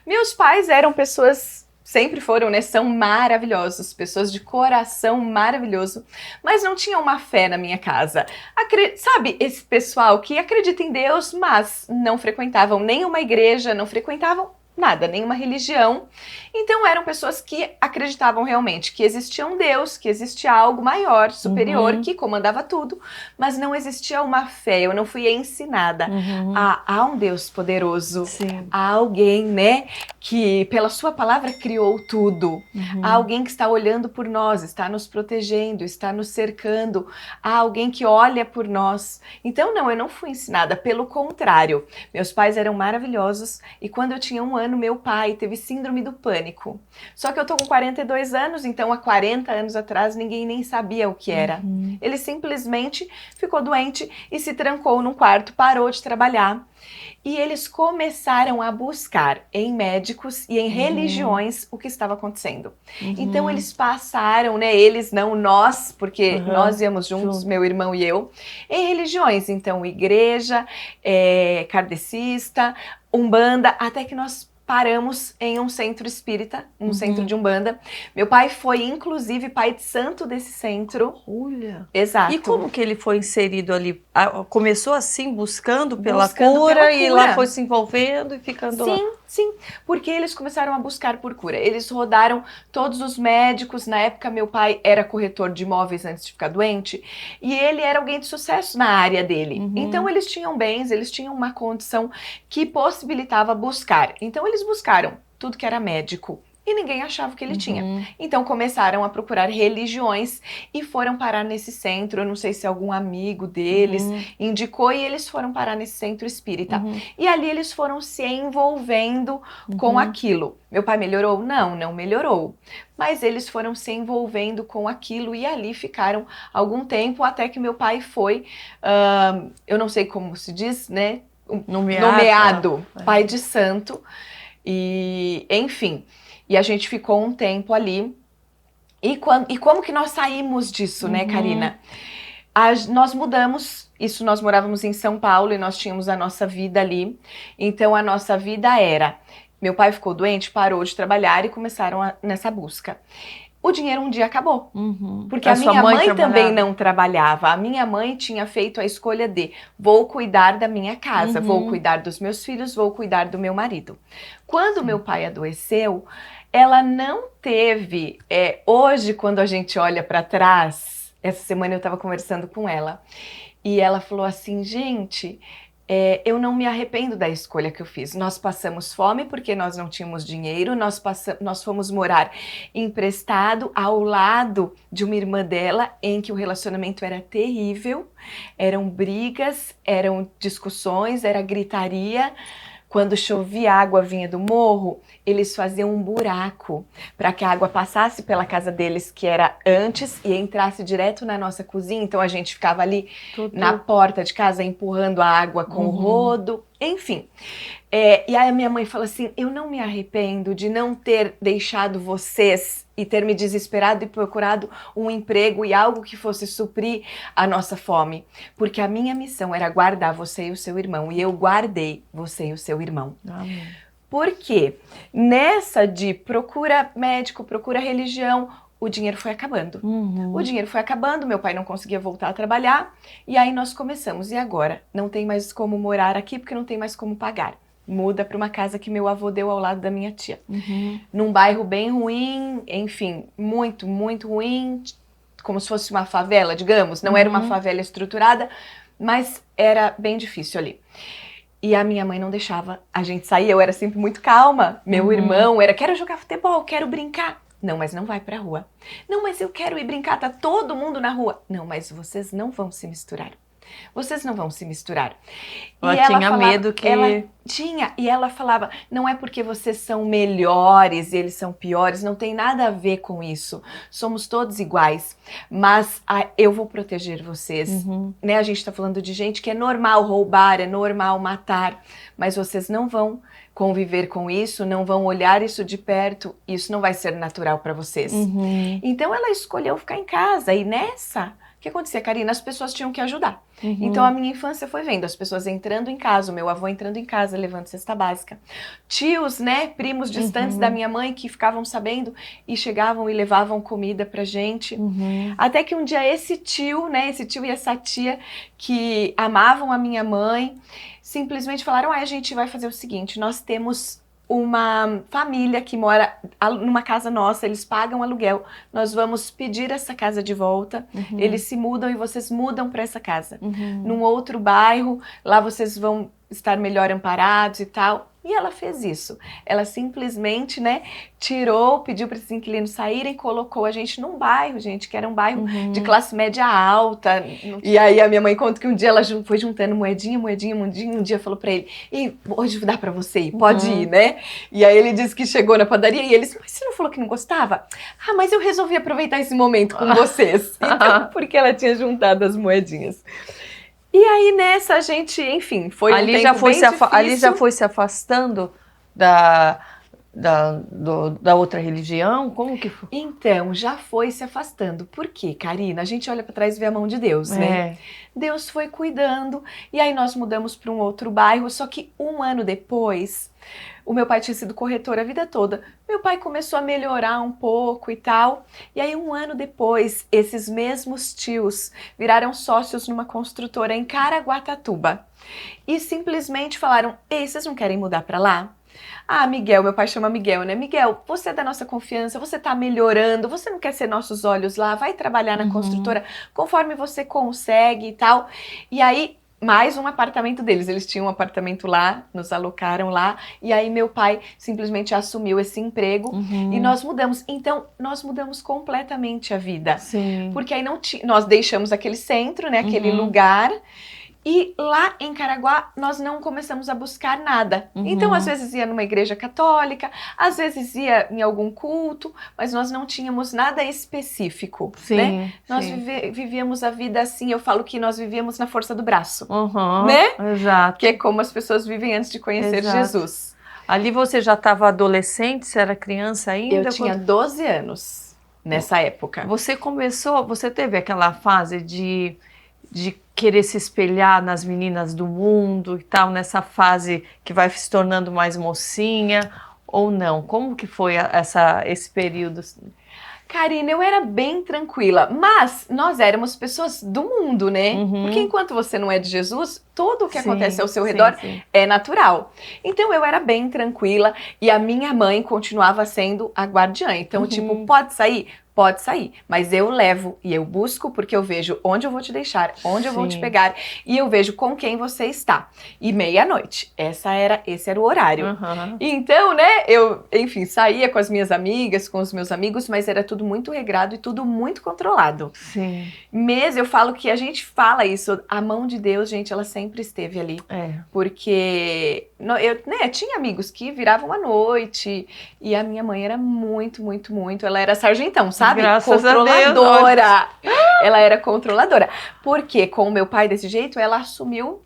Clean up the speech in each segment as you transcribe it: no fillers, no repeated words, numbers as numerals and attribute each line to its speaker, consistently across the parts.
Speaker 1: Meus pais eram pessoas, sempre foram, né? São maravilhosos, pessoas de coração maravilhoso, mas não tinham uma fé na minha casa. Sabe, esse pessoal que acredita em Deus, mas não frequentavam nenhuma igreja, não frequentavam nada, nenhuma religião. Então eram pessoas que acreditavam realmente que existia um Deus, que existia algo maior, superior, que comandava tudo, mas não existia uma fé. Eu não fui ensinada a um Deus poderoso,
Speaker 2: Sim.
Speaker 1: a alguém, né, que pela sua palavra criou tudo, a alguém que está olhando por nós, está nos protegendo, está nos cercando, a alguém que olha por nós. Então não, eu não fui ensinada, pelo contrário. Meus pais eram maravilhosos e quando eu tinha 1 ano, meu pai teve síndrome do pânico. Só que eu tô com 42 anos, então há 40 anos atrás ninguém nem sabia o que era. Ele simplesmente ficou doente e se trancou num quarto, parou de trabalhar. E eles começaram a buscar em médicos e em religiões o que estava acontecendo. Então eles passaram, né, eles não, nós, porque nós íamos juntos, meu irmão e eu, em religiões. Então igreja, kardecista, umbanda, até que nós paramos em um centro espírita, um centro de umbanda. Meu pai foi, inclusive, pai de santo desse centro.
Speaker 2: Olha.
Speaker 1: Exato.
Speaker 2: E como que ele foi inserido ali? Começou assim, buscando pela
Speaker 1: Buscando
Speaker 2: cura,
Speaker 1: pela
Speaker 2: e
Speaker 1: cura.
Speaker 2: lá foi se envolvendo e ficando lá.
Speaker 1: Sim, porque eles começaram a buscar por cura. Eles rodaram todos os médicos. Na época, meu pai era corretor de imóveis antes de ficar doente, e ele era alguém de sucesso na área dele. Então, eles tinham bens, eles tinham uma condição que possibilitava buscar. Então, eles buscaram tudo que era médico. E ninguém achava o que ele tinha. Então começaram a procurar religiões e foram parar nesse centro. Eu não sei se algum amigo deles indicou, e eles foram parar nesse centro espírita. E ali eles foram se envolvendo com aquilo. Meu pai melhorou? Não, não melhorou. Mas eles foram se envolvendo com aquilo e ali ficaram algum tempo, até que meu pai foi, eu não sei como se diz, né? Nomeado pai de santo. E, enfim... E a gente ficou um tempo ali. E como que nós saímos disso, né, Karina? Nós mudamos, nós morávamos em São Paulo e nós tínhamos a nossa vida ali. Então a nossa vida era... Meu pai ficou doente, parou de trabalhar e começaram nessa busca. O dinheiro um dia acabou. Porque a minha mãe também não trabalhava. A minha mãe tinha feito a escolha de vou cuidar da minha casa, vou cuidar dos meus filhos, vou cuidar do meu marido. Quando meu pai adoeceu, ela não teve... hoje, quando a gente olha para trás, essa semana eu estava conversando com ela, e ela falou assim, gente... eu não me arrependo da escolha que eu fiz. Nós passamos fome porque nós não tínhamos dinheiro, nós fomos morar emprestado ao lado de uma irmã dela, em que o relacionamento era terrível, eram brigas, eram discussões, era gritaria. Quando chovia, a água vinha do morro, eles faziam um buraco para que a água passasse pela casa deles, que era antes, e entrasse direto na nossa cozinha. Então a gente ficava ali na porta de casa empurrando a água com o rodo, enfim. E aí a minha mãe falou assim, eu não me arrependo de não ter deixado vocês e ter me desesperado e procurado um emprego e algo que fosse suprir a nossa fome. Porque a minha missão era guardar você e o seu irmão. E eu guardei você e o seu irmão.
Speaker 2: Amém.
Speaker 1: Porque nessa de procura médico, procura religião, o dinheiro foi acabando. O dinheiro foi acabando, meu pai não conseguia voltar a trabalhar. E aí nós começamos. E agora? Não tem mais como morar aqui porque não tem mais como pagar. Muda para uma casa que meu avô deu ao lado da minha tia. Num bairro bem ruim, enfim, muito, muito ruim, como se fosse uma favela, digamos. Não era uma favela estruturada, mas era bem difícil ali. E a minha mãe não deixava a gente sair, eu era sempre muito calma. Meu irmão era, quero jogar futebol, quero brincar. Não, mas não vai pra rua. Não, mas eu quero ir brincar, tá todo mundo na rua. Não, mas vocês não vão se misturar. Vocês não vão se misturar.
Speaker 2: Ela tinha medo que...
Speaker 1: Ela tinha, e ela falava, não é porque vocês são melhores e eles são piores, não tem nada a ver com isso. Somos todos iguais, mas eu vou proteger vocês. Né? A gente tá falando de gente que é normal roubar, é normal matar, mas vocês não vão conviver com isso, não vão olhar isso de perto, isso não vai ser natural para vocês. Então ela escolheu ficar em casa, e nessa... O que acontecia, Karina? As pessoas tinham que ajudar. Então a minha infância foi vendo as pessoas entrando em casa, o meu avô entrando em casa, levando cesta básica. Tios, né, primos distantes da minha mãe que ficavam sabendo e chegavam e levavam comida pra gente. Até que um dia esse tio e essa tia que amavam a minha mãe, simplesmente falaram, a gente vai fazer o seguinte, nós temos uma família que mora numa casa nossa, eles pagam aluguel, nós vamos pedir essa casa de volta, eles se mudam e vocês mudam para essa casa. Num outro bairro, lá vocês vão estar melhor amparados e tal. E ela fez isso. Ela simplesmente, né, pediu para esses inquilinos saírem, colocou a gente num bairro, gente, que era um bairro de classe média alta. E aí a minha mãe conta que um dia ela foi juntando moedinha, um dia falou para ele, e hoje dá para você ir, pode ir, né? E aí ele disse que chegou na padaria e ele disse, mas você não falou que não gostava? Ah, mas eu resolvi aproveitar esse momento com vocês. Então, porque ela tinha juntado as moedinhas. E aí nessa a gente, enfim, foi um tempo bem difícil.
Speaker 2: Ali já foi se afastando da outra religião? Como que foi?
Speaker 1: Então, já foi se afastando. Por quê, Karina? A gente olha para trás e vê a mão de Deus, né? Deus foi cuidando. E aí nós mudamos para um outro bairro, só que um ano depois, o meu pai tinha sido corretor a vida toda. Meu pai começou a melhorar um pouco e tal. E aí um ano depois, esses mesmos tios viraram sócios numa construtora em Caraguatatuba. E simplesmente falaram, ei, vocês não querem mudar para lá? Ah, Miguel, meu pai chama Miguel, né? Miguel, você é da nossa confiança, você tá melhorando, você não quer ser nossos olhos lá, vai trabalhar na construtora conforme você consegue e tal. E aí, mais um apartamento deles, eles tinham um apartamento lá, nos alocaram lá, e aí meu pai simplesmente assumiu esse emprego e nós mudamos. Então, nós mudamos completamente a vida.
Speaker 2: Sim.
Speaker 1: Porque aí nós deixamos aquele centro, né, aquele lugar. E lá em Caraguá, nós não começamos a buscar nada. Então, às vezes ia numa igreja católica, às vezes ia em algum culto, mas nós não tínhamos nada específico, né? Nós vivíamos a vida assim, eu falo que nós vivíamos na força do braço, né?
Speaker 2: Exato.
Speaker 1: Que é como as pessoas vivem antes de conhecer Jesus.
Speaker 2: Ali você já estava adolescente, você era criança ainda?
Speaker 1: Eu tinha 12 anos nessa época.
Speaker 2: Você teve aquela fase de querer se espelhar nas meninas do mundo e tal, nessa fase que vai se tornando mais mocinha, ou não? Como que foi esse período?
Speaker 1: Karina, eu era bem tranquila, mas nós éramos pessoas do mundo, né? Porque enquanto você não é de Jesus, tudo o que acontece ao seu redor é natural. Então eu era bem tranquila e a minha mãe continuava sendo a guardiã. Então, tipo, pode sair? Pode sair, mas eu levo e eu busco porque eu vejo onde eu vou te deixar, onde eu vou te pegar e eu vejo com quem você está. E meia-noite, esse era o horário. Então, né, eu, enfim, saía com as minhas amigas, com os meus amigos, mas era tudo muito regrado e tudo muito controlado.
Speaker 2: Sim.
Speaker 1: Mesmo, eu falo que a gente fala isso, a mão de Deus, gente, ela sempre esteve ali. Porque eu tinha amigos que viravam à noite e a minha mãe era muito, ela era sargentão, sabe?
Speaker 2: Graças
Speaker 1: controladora.
Speaker 2: A Deus.
Speaker 1: Ela era controladora. Porque com o meu pai desse jeito, ela assumiu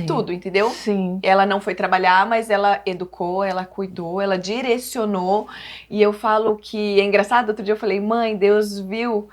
Speaker 1: tudo, entendeu?
Speaker 2: Sim.
Speaker 1: Ela não foi trabalhar, mas ela educou, ela cuidou, ela direcionou. E eu falo que é engraçado, outro dia eu falei, mãe, Deus viu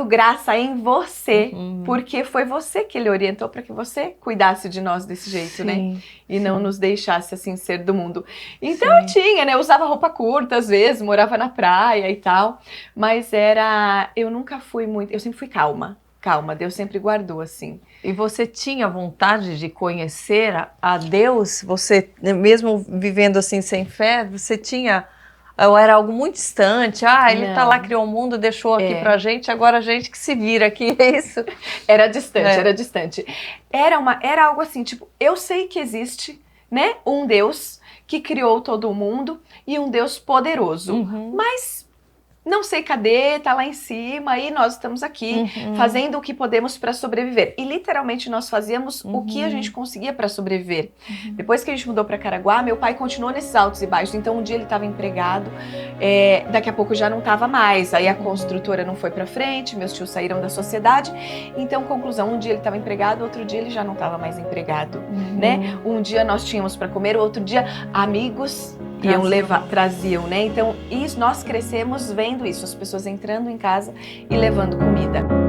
Speaker 1: graça em você, porque foi você que ele orientou para que você cuidasse de nós desse jeito, né? E não nos deixasse assim ser do mundo. Então eu tinha, né? Eu usava roupa curta às vezes, morava na praia e tal, mas eu nunca fui muito, eu sempre fui calma, Deus sempre guardou assim.
Speaker 2: E você tinha vontade de conhecer a Deus? Você, mesmo vivendo assim sem fé, você tinha... Ou era algo muito distante? Ele tá lá, criou o mundo, deixou aqui pra gente, agora a gente que se vira aqui, é isso?
Speaker 1: Era distante. Era algo assim, tipo, eu sei que existe, né, um Deus que criou todo o mundo e um Deus poderoso, mas não sei cadê, tá lá em cima e nós estamos aqui fazendo o que podemos para sobreviver. E literalmente nós fazíamos o que a gente conseguia para sobreviver. Depois que a gente mudou para Caraguá, meu pai continuou nesses altos e baixos. Então um dia ele estava empregado, daqui a pouco já não estava mais. Aí a construtora não foi para frente, meus tios saíram da sociedade. Então, conclusão, um dia ele estava empregado, outro dia ele já não estava mais empregado, né? Um dia nós tínhamos para comer, outro dia amigos traziam, né? Então, nós crescemos vendo isso, as pessoas entrando em casa e levando comida.